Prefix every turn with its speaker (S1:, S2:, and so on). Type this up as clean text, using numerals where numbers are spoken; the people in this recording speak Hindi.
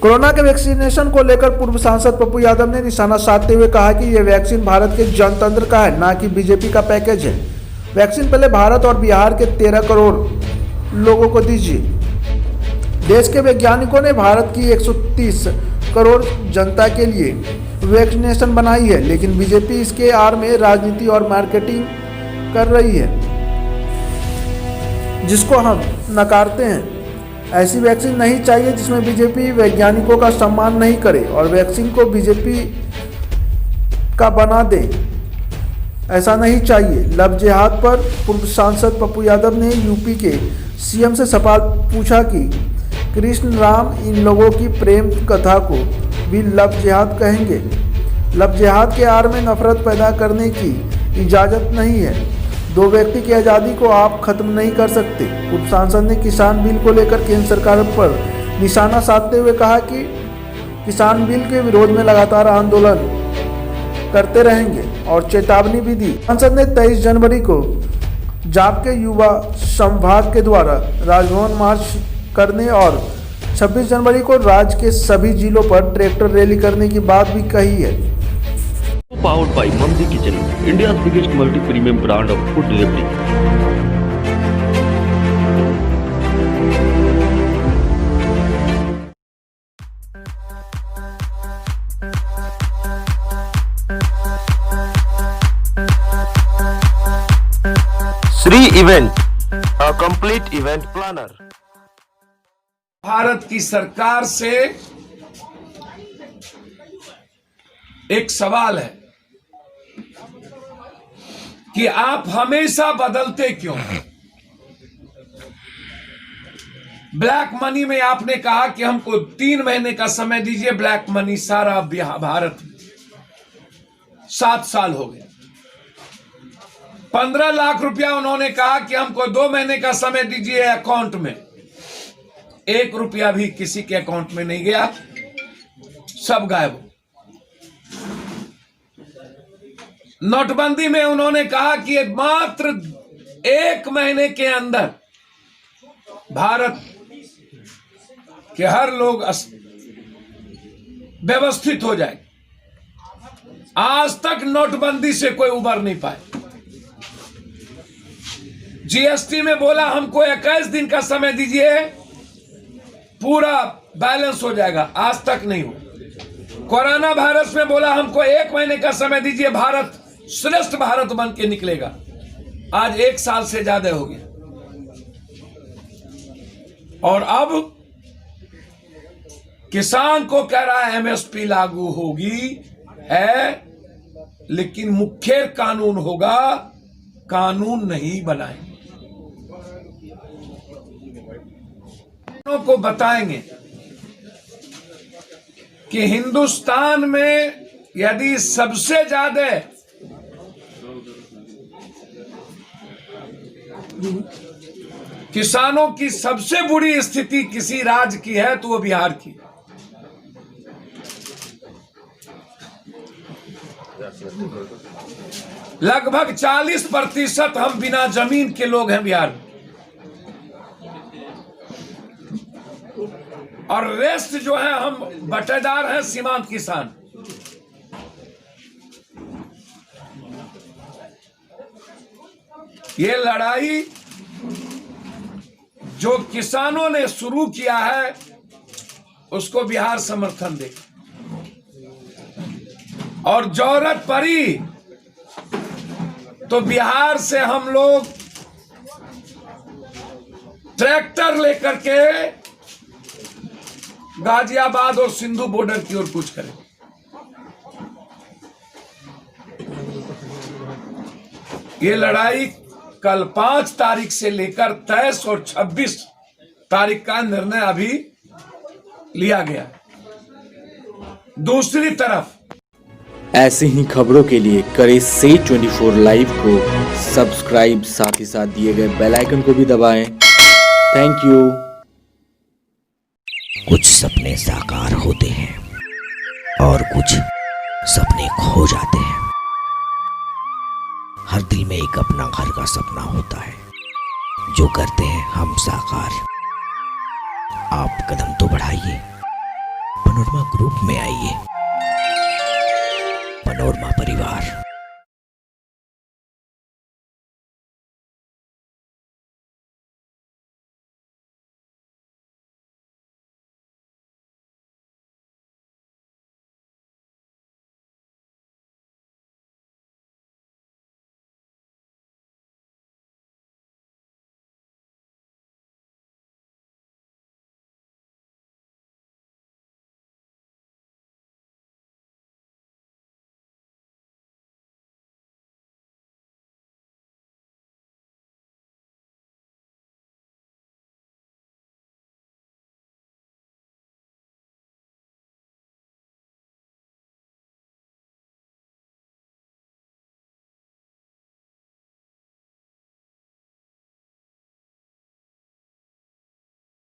S1: कोरोना के वैक्सीनेशन को लेकर पूर्व सांसद पप्पू यादव ने निशाना साधते हुए कहा कि यह वैक्सीन भारत के जनतंत्र का है, ना कि बीजेपी का पैकेज है। वैक्सीन पहले भारत और बिहार के 13 करोड़ लोगों को दीजिए। देश के वैज्ञानिकों ने भारत की 130 करोड़ जनता के लिए वैक्सीनेशन बनाई है, लेकिन बीजेपी इसके आड़ में राजनीति और मार्केटिंग कर रही है, जिसको हम नकारते हैं। ऐसी वैक्सीन नहीं चाहिए जिसमें बीजेपी वैज्ञानिकों का सम्मान नहीं करे और वैक्सीन को बीजेपी का बना दे, ऐसा नहीं चाहिए। लव जिहाद पर पूर्व सांसद पप्पू यादव ने यूपी के सीएम से सवाल पूछा कि कृष्ण राम इन लोगों की प्रेम कथा को भी लव जिहाद कहेंगे। लव जिहाद के आड़ में नफरत पैदा करने की इजाज़त नहीं है। दो व्यक्ति की आज़ादी को आप खत्म नहीं कर सकते। पूर्व सांसद ने किसान बिल को लेकर केंद्र सरकार पर निशाना साधते हुए कहा कि किसान बिल के विरोध में लगातार आंदोलन करते रहेंगे और चेतावनी भी दी। सांसद ने 23 जनवरी को जाप के युवा संभाग के द्वारा राजभवन मार्च करने और 26 जनवरी को राज्य के सभी जिलों पर ट्रैक्टर रैली करने की बात भी कही है।
S2: Powered by Mamdi Kitchen, India's biggest multi-premium brand of food delivery. Sri Event, a complete event planner.
S3: Bharat की सरकार से एक सवाल है कि आप हमेशा बदलते क्यों हैं? ब्लैक मनी में आपने कहा कि हमको 3 महीने का समय दीजिए। ब्लैक मनी सारा भारत में 7 साल हो गए। 15 लाख रुपया उन्होंने कहा कि हमको 2 महीने का समय दीजिए अकाउंट में। 1 रुपया भी किसी के अकाउंट में नहीं गया, सब गायब। नोटबंदी में उन्होंने कहा कि मात्र 1 महीने के अंदर भारत के हर लोग व्यवस्थित हो जाए। आज तक नोटबंदी से कोई उबर नहीं पाए। जीएसटी में बोला हमको 21 दिन का समय दीजिए, पूरा बैलेंस हो जाएगा, आज तक नहीं हो। कोरोना वायरस में बोला हमको 1 महीने का समय दीजिए, भारत श्रेष्ठ भारत बन के निकलेगा, आज 1 साल से ज्यादा हो गया। और अब किसान को कह रहा है एमएसपी लागू होगी है, लेकिन मुख्य कानून होगा, कानून नहीं बनाएंगे। को बताएंगे कि हिंदुस्तान में यदि सबसे ज्यादा किसानों की सबसे बुरी स्थिति किसी राज्य की है तो वो बिहार की। लगभग 40% हम बिना जमीन के लोग हैं बिहार में, और रेस्ट जो है हम बटेदार हैं, सीमांत किसान। ये लड़ाई जो किसानों ने शुरू किया है उसको बिहार समर्थन दे, और जरूरत पड़ी तो बिहार से हम लोग ट्रैक्टर लेकर के गाजियाबाद और सिंधु बॉर्डर की ओर कूच करें। ये लड़ाई कल 5 तारीख से लेकर 23 और 26 तारीख का निर्णय अभी लिया गया। दूसरी तरफ
S4: ऐसे ही खबरों के लिए करें से 24 लाइव को सब्सक्राइब, साथ ही साथ दिए गए बेल आइकन को भी दबाएं। Thank you.
S5: कुछ सपने साकार होते हैं और कुछ सपने खो जाते हैं। हर दिल में एक अपना घर का सपना होता है, जो करते हैं हम साकार। आप कदम तो बढ़ाइए, पनोरमा ग्रुप में आइए। पनोरमा परिवार।